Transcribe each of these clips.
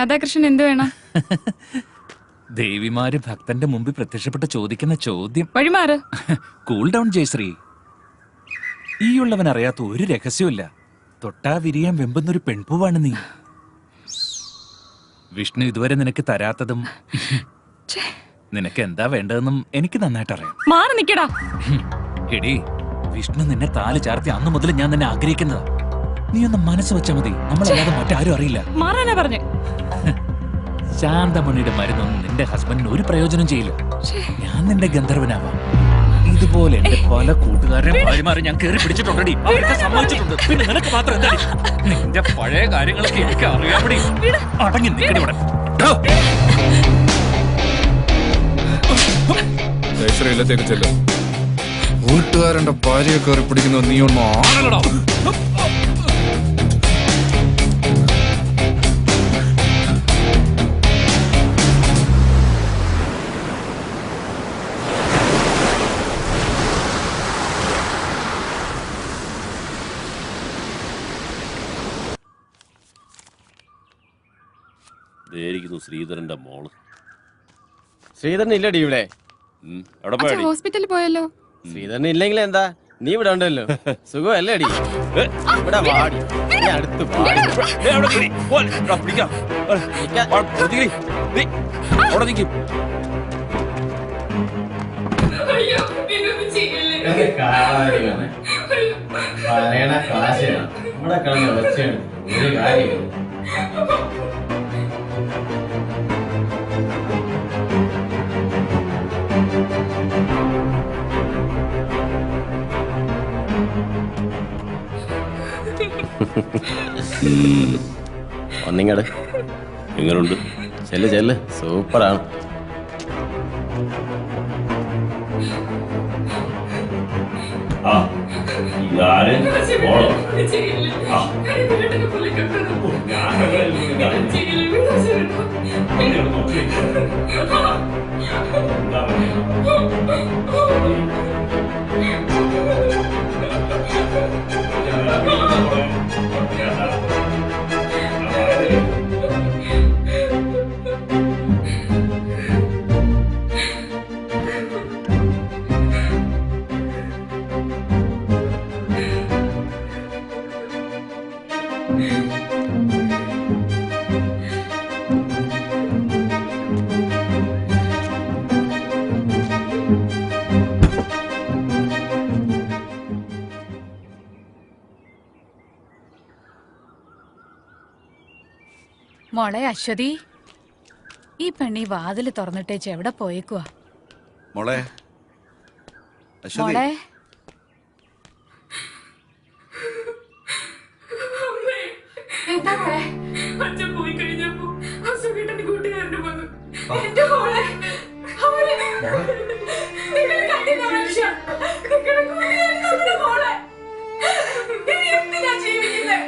രാധാകൃഷ്ണൻ എന്ത് വേണം? ദേവിമാര് ഭക്തന്റെ മുമ്പിൽ പ്രത്യക്ഷപ്പെട്ട് ചോദിക്കുന്ന ചോദ്യം. വഴിമാറ്. Cool down Jayashree. ഈയുള്ളവൻ അറിയാത്ത ഒരു രഹസ്യമില്ല. തൊട്ടാ വിരിയാൻ വെമ്പുന്നൊരു പെൺപൂവാണ് നീ. വിഷ്ണു ഇതുവരെ നിനക്ക് തരാത്തതും നിനക്ക് എന്താ വേണ്ടതെന്നും എനിക്ക് നന്നായിട്ട് അറിയാം. മാറി നിക്കടാ. എടി, വിഷ്ണു നിന്നെ താല് ചാർത്തി അന്ന് മുതൽ ഞാൻ നിന്നെ ആഗ്രഹിക്കുന്നതാ. നീ ഒന്ന് മനസ്സ് വെച്ചാ മതി, നമ്മളല്ലാതെ മറ്റാരും അറിയില്ല. മാറാനാ പറഞ്ഞു. ശാന്തമണിയുടെ മരുന്നൊന്നും നിന്റെ ഹസ്ബൻഡിന് ഒരു പ്രയോജനം ചെയ്യില്ല. ഞാൻ നിന്റെ ഗന്ധർവനാവാം. ഇതുപോലെ എന്റെ പല കൂട്ടുകാരെ ഭാര്യമാരെ ഞാൻ കേറി പിടിച്ചിട്ടുണ്ടടി. അവർക്ക് സമ്മതിച്ചിട്ടുണ്ട്. പിന്നെ നിനക്ക് മാത്രം എന്താ? നിന്റെ പഴയ കാര്യങ്ങളൊക്കെ എനിക്ക് അറിയാമടി. അടങ്ങി നിൽക്കടി ഇവിടെ. ജയശ്രീയിലത്തേക്ക് ചെല്ലും. കൂട്ടുകാരന്റെ ഭാര്യയെ കയറി പിടിക്കുന്ന നീ ഒന്നും ആണല്ലടാ. ശ്രീധരന്റെ മോള്. ശ്രീധരൻ ഇല്ലടി ഇവിടെ. ഹോസ്പിറ്റലിൽ പോയല്ലോ. ശ്രീധരൻ ഇല്ലെങ്കിൽ എന്താ, നീ ഇവിടെ ഉണ്ടല്ലോ. സുഖമല്ലേ അടി? ഇവിടെ വാടി, അടുത്ത് ഒരു കാര്യം. ഒന്നിങ്ങട് എങ്ങനുണ്ട്? ചെല്ല് ചെല്ല്, സൂപ്പറാണ്. മോളെ അശ്വതി, ഈ പെണ്ണി വാതില് തുറന്നിട്ടേച്ച് എവിടെ പോയേക്കുവാ? മോളെ മോളെ അച്ഛൻ പോയി കഴിഞ്ഞപ്പോ അസുഖേട്ടന്റെ കൂട്ടുകാരന് വന്നു. എന്തിനാ ജീവിക്കുന്നേ?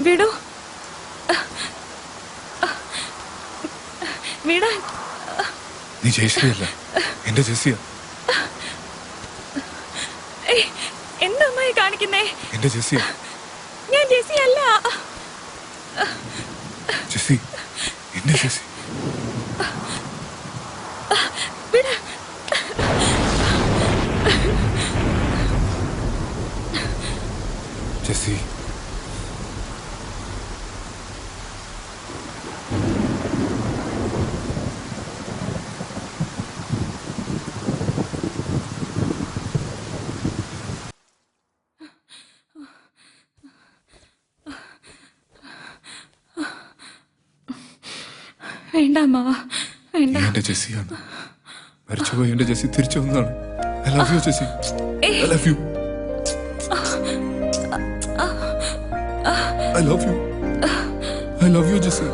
വിടൂ, വിടാൻ. നീ ജയശ്രീയല്ല, എന്റെ ജെസ്സിയാ. എന്താ അമ്മായി കാണിക്കുന്നേ? എന്റെ ജെസ്സിയാ. ഞാൻ ജെസ്സി അല്ല. ജെസ്സി, എന്റെ ജെസ്സി. ജെസ്സി, വേണ്ട അമ്മാവ, വേണ്ട. എന്റെ ജെസ്സിയാണ്. മരിച്ചുപോയി എന്റെ ജെസ്സി തിരിച്ചു വന്നതാണ്. I love you Jessie, I love you, I love you, I love you Jessie.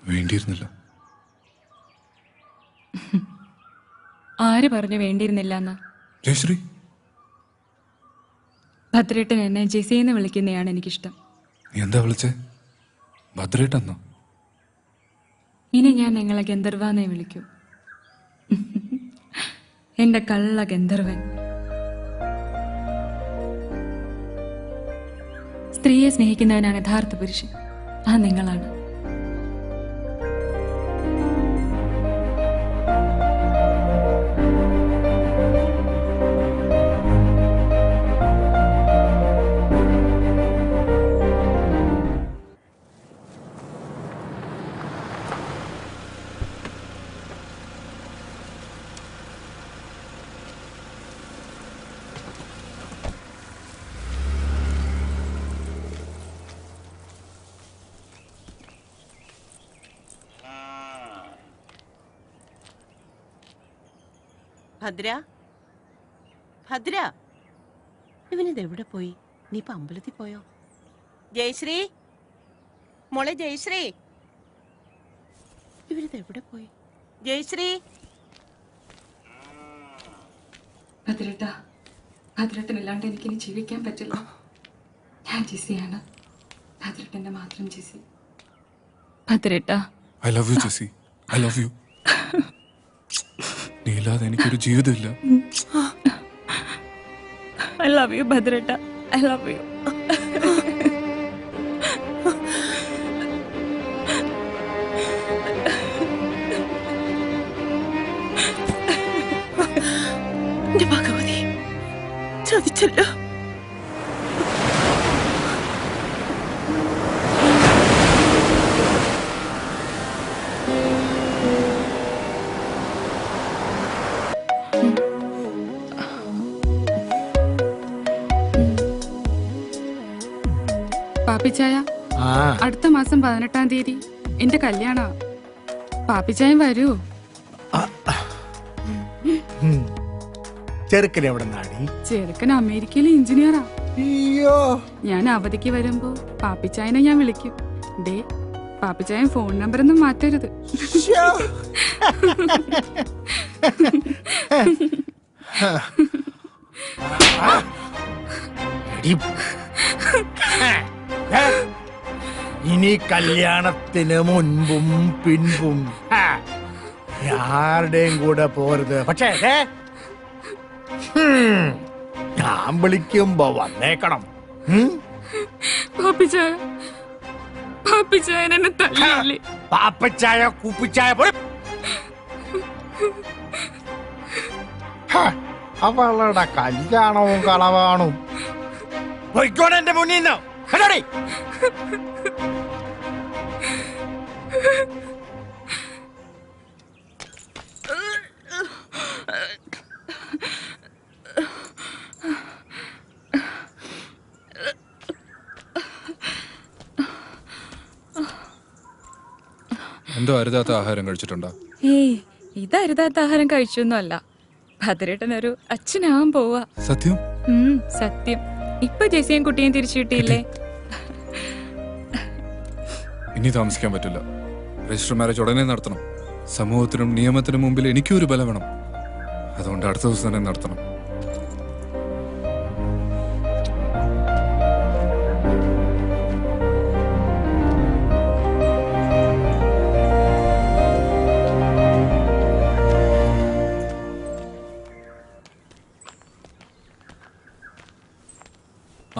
വേണ്ടിയിരുന്നില്ല. ആര് പറഞ്ഞു വേണ്ടിയിരുന്നില്ല എന്ന്? ജയശ്രീ, ഭദ്രേട്ടൻ എന്നെ ജെസിന്ന് വിളിക്കുന്നതാണ് എനിക്കിഷ്ടം. നീ എന്താ വിളിച്ചേ? ഭദ്രേട്ടെന്നോ? ഇനി ഞാൻ നിങ്ങളെ ഗന്ധർവാന്നേ വിളിക്കൂ. എന്റെ കള്ള ഗന്ധർവൻ. സ്ത്രീയെ സ്നേഹിക്കുന്നവനാണ് യഥാർത്ഥ പുരുഷൻ. ആ നിങ്ങളാണ്. ഭദ്ര, ഭദ്ര, ഇവനിത് എവിടെ പോയി? നീ ഇപ്പൊ അമ്പലത്തിൽ പോയോ? ജയശ്രീ, മോളെ ജയശ്രീ, ഇവനിത് എവിടെ പോയി? ജയശ്രീ, ഭദ്രേട്ട, ഭദ്രേട്ടനില്ലാണ്ട് എനിക്കിനി ജീവിക്കാൻ പറ്റില്ല. ഞാൻ ജെസിയാണ്, ഭദ്രേട്ടന്റെ മാത്രം ജെസി. ഭദ്രേട്ട, I love you Jessie, I love you. നീ ഇല്ലാതെ എനിക്കൊരു ജീവിതമില്ല. ഐ ലവ് യു ഭദ്രേട്ട, ഐ ലവ് യു. ഭഗവതി, ചതിച്ചല്ലോ. പാപ്പിച്ചായ, അടുത്ത മാസം 18-ാം തീയതി എന്റെ കല്യാണ. പാപ്പിച്ചായം വരൂ. ചെറുക്കൻ എവിടെ നാടി? ചെറുക്കൻ അമേരിക്കയിലെ എഞ്ചിനീയറാ. അയ്യോ, ഞാൻ അവധിക്ക് വരുമ്പോ പാപ്പിച്ചായനെ ഞാൻ വിളിക്കും. ദേ, പാപ്പിച്ചായൻ ഫോൺ നമ്പർ ഒന്നും മാറ്റരുത്. ഇനി കല്യാണത്തിന് മുൻപും പിൻപും ആരുടെയും കൂടെ പോരുത്. പക്ഷേ ഞാൻ വിളിക്കുമ്പോ വന്നേക്കണം. പാപ്പിച്ചായ, പാപ്പിച്ചായൻ എന്നെ തല്ലില്ലേ? പാപ്പച്ചായ കുപ്പിച്ചായ പോലും അവളുടെ കല്യാണവും കളവാണും. പോയിക്കോടെ എന്റെ മുന്നിൽ നിന്ന്. എന്തോ അരുതാത്ത ആഹാരം കഴിച്ചിട്ടുണ്ടോ? ഏയ്, ഇതരുതാത്ത ആഹാരം കഴിച്ചൊന്നും അല്ല. ഭദ്രേട്ടനൊരു അച്ഛനാവാൻ പോവാ. സത്യം? സത്യം. ഇപ്പൊ ജെസിയും കുട്ടിയും തിരിച്ചു കിട്ടിയില്ലേ? ഇനി താമസിക്കാൻ പറ്റില്ല. രജിസ്റ്റർ മാരേജ് ഉടനെ നടത്തണം. സമൂഹത്തിനും നിയമത്തിനും മുമ്പിൽ എനിക്കും ഒരു ബലം വേണം. അതുകൊണ്ട് അടുത്ത ദിവസം തന്നെ നടത്തണം.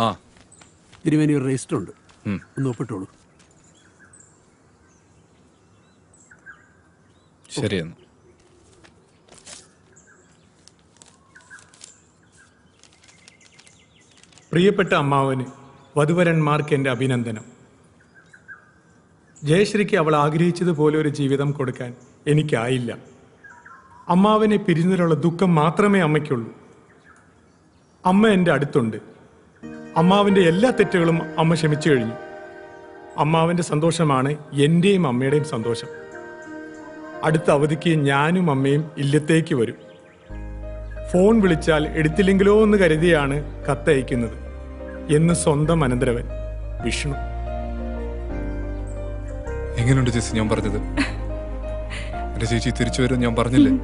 ആ തിരുമേനി ഒരു രജിസ്റ്റർ ഉണ്ട്, ഉം. ഒന്ന് ഒപ്പിട്ടോളൂ. ശരിയെന്ന്. പ്രിയപ്പെട്ട അമ്മാവന് വധുവരന്മാർക്ക് എൻ്റെ അഭിനന്ദനം. ജയശ്രീക്ക് അവൾ ആഗ്രഹിച്ചതുപോലെ ഒരു ജീവിതം കൊടുക്കാൻ എനിക്കായില്ല. അമ്മാവനെ പിരിഞ്ഞതിലുള്ള ദുഃഖം മാത്രമേ അമ്മയ്ക്കുള്ളൂ. അമ്മ എൻ്റെ അടുത്തുണ്ട്. അമ്മാവിൻ്റെ എല്ലാ തെറ്റുകളും അമ്മ ക്ഷമിച്ചു കഴിഞ്ഞു. അമ്മാവൻ്റെ സന്തോഷമാണ് എൻ്റെയും അമ്മയുടെയും സന്തോഷം. അടുത്ത അവധിക്ക് ഞാനും അമ്മയും ഇല്ലത്തേക്ക് വരും. ഫോൺ വിളിച്ചാൽ എടുത്തില്ലെങ്കിലോ എന്ന് കരുതിയാണ് കത്തയക്കുന്നത് എന്ന് സ്വന്തം അനന്തരവൻ വിഷ്ണു. എങ്ങനെയുണ്ട് ജെസ്സി ഞാൻ പറഞ്ഞത്? എന്റെ ചേച്ചി തിരിച്ചു വരും ഞാൻ പറഞ്ഞില്ലേ?